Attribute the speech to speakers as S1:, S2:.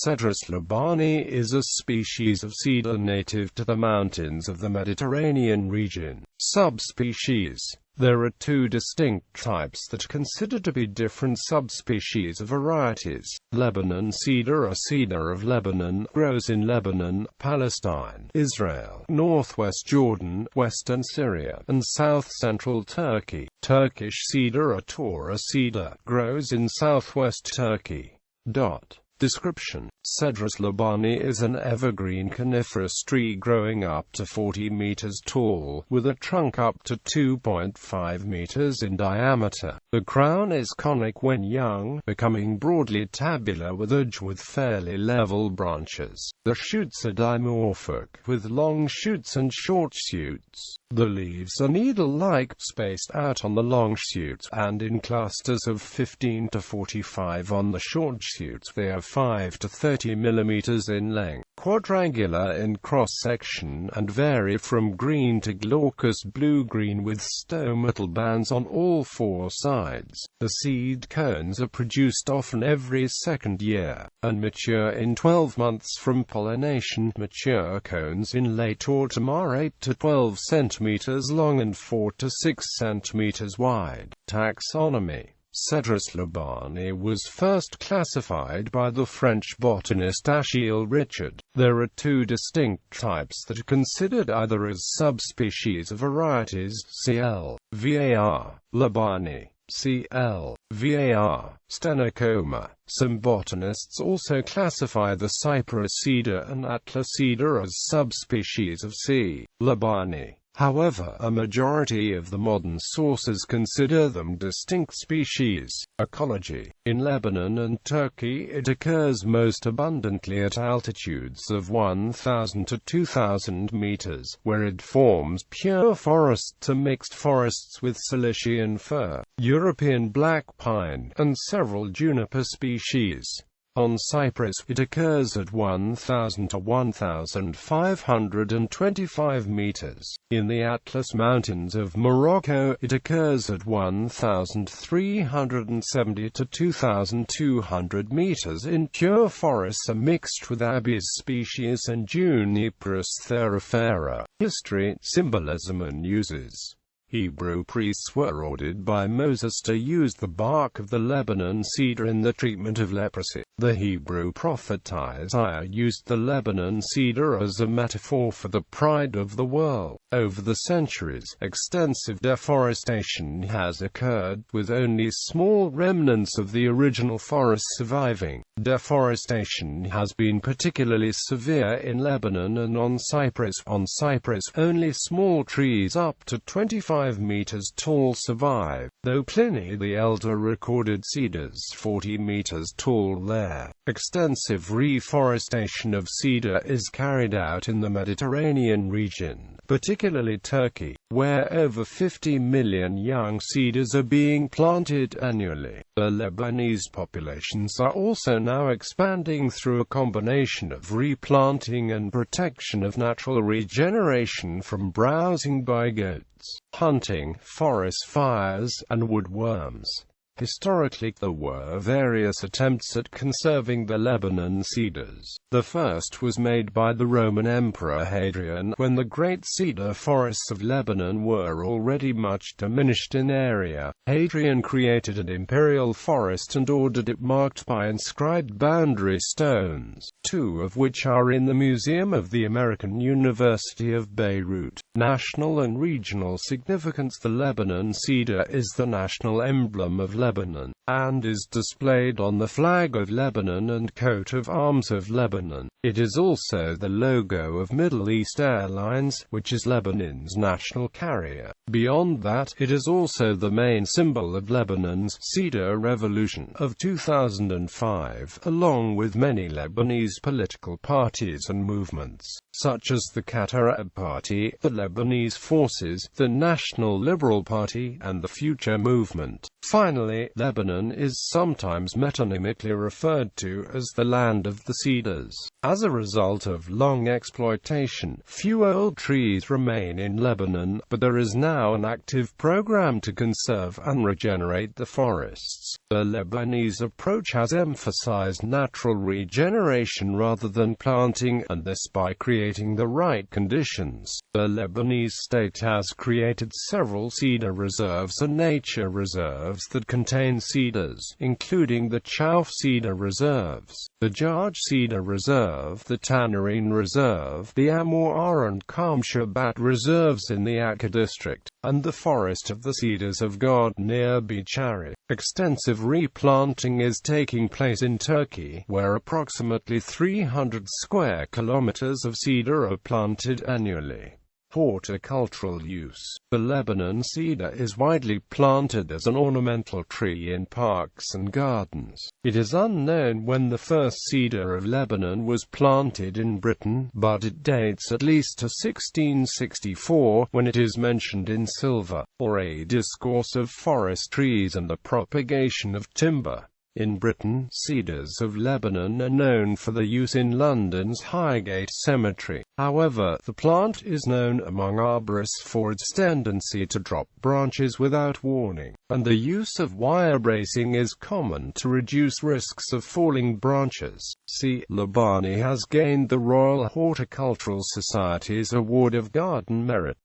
S1: Cedrus libani is a species of cedar native to the mountains of the Mediterranean region. Subspecies. There are two distinct types that are considered to be different subspecies of varieties. Lebanon cedar, a cedar of Lebanon, grows in Lebanon, Palestine, Israel, northwest Jordan, western Syria, and south-central Turkey. Turkish cedar, a Torah cedar, grows in southwest Turkey. Description: Cedrus libani is an evergreen coniferous tree growing up to 40 meters tall, with a trunk up to 2.5 meters in diameter. The crown is conic when young, becoming broadly tabular with fairly level branches. The shoots are dimorphic, with long shoots and short shoots. The leaves are needle-like, spaced out on the long shoots, and in clusters of 15 to 45 on the short shoots. They are 5 to 30 millimeters in length, quadrangular in cross-section, and vary from green to glaucous blue-green with stomatal bands on all four sides. The seed cones are produced often every second year, and mature in 12 months from pollination. Mature cones in late autumn are 8 to 12 centimeters long and 4 to 6 centimeters wide. Taxonomy: Cedrus libani was first classified by the French botanist Achille Richard. There are two distinct types that are considered either as subspecies of varieties: CL. var. libani, CL. var. stenocoma. Some botanists also classify the cypress cedar and atlas cedar as subspecies of C. libani. However, a majority of the modern sources consider them distinct species. Ecology: in Lebanon and Turkey it occurs most abundantly at altitudes of 1,000 to 2,000 meters, where it forms pure forests to mixed forests with Cilician fir, European black pine, and several juniper species. On Cyprus, it occurs at 1,000 to 1,525 meters. In the Atlas Mountains of Morocco, it occurs at 1,370 to 2,200 meters in pure forests mixed with Abies species and Juniperus thyrifera. History, symbolism and uses. Hebrew priests were ordered by Moses to use the bark of the Lebanon cedar in the treatment of leprosy. The Hebrew prophet Isaiah used the Lebanon cedar as a metaphor for the pride of the world. Over the centuries, extensive deforestation has occurred, with only small remnants of the original forest surviving. Deforestation has been particularly severe in Lebanon and on Cyprus. On Cyprus, only small trees up to 25 meters tall survive, though Pliny the Elder recorded cedars 40 meters tall there. Extensive reforestation of cedar is carried out in the Mediterranean region, particularly Turkey, where over 50 million young cedars are being planted annually. The Lebanese populations are also now expanding through a combination of replanting and protection of natural regeneration from browsing by goats, hunting, forest fires, and woodworms. Historically, there were various attempts at conserving the Lebanon cedars. The first was made by the Roman Emperor Hadrian, when the great cedar forests of Lebanon were already much diminished in area. Hadrian created an imperial forest and ordered it marked by inscribed boundary stones, two of which are in the Museum of the American University of Beirut. National and regional significance: the Lebanon cedar is the national emblem of Lebanon, and is displayed on the flag of Lebanon and coat of arms of Lebanon. It is also the logo of Middle East Airlines, which is Lebanon's national carrier. Beyond that, it is also the main symbol of Lebanon's Cedar Revolution of 2005, along with many Lebanese political parties and movements, such as the Qatar Arab Party, the Lebanese Forces, the National Liberal Party, and the Future Movement. Finally, Lebanon is sometimes metonymically referred to as the land of the cedars. As a result of long exploitation, few old trees remain in Lebanon, but there is now an active program to conserve and regenerate the forests. The Lebanese approach has emphasized natural regeneration rather than planting, and this by creating the right conditions. The Lebanese state has created several cedar reserves and nature reserves that contain cedars, including the Chauf Cedar Reserves, the Jarj Cedar Reserve, the Tanarine Reserve, the Amur and Kam Shabat Reserves in the Akka district, and the Forest of the Cedars of God near Bichari. Extensive replanting is taking place in Turkey, where approximately 300 square kilometers of cedar are planted annually. Horticultural use. The Lebanon cedar is widely planted as an ornamental tree in parks and gardens. It is unknown when the first cedar of Lebanon was planted in Britain, but it dates at least to 1664, when it is mentioned in Silva, or a discourse of forest trees and the propagation of timber. In Britain, cedars of Lebanon are known for their use in London's Highgate Cemetery. However, the plant is known among arborists for its tendency to drop branches without warning, and the use of wire bracing is common to reduce risks of falling branches. C. Libani has gained the Royal Horticultural Society's Award of Garden Merit.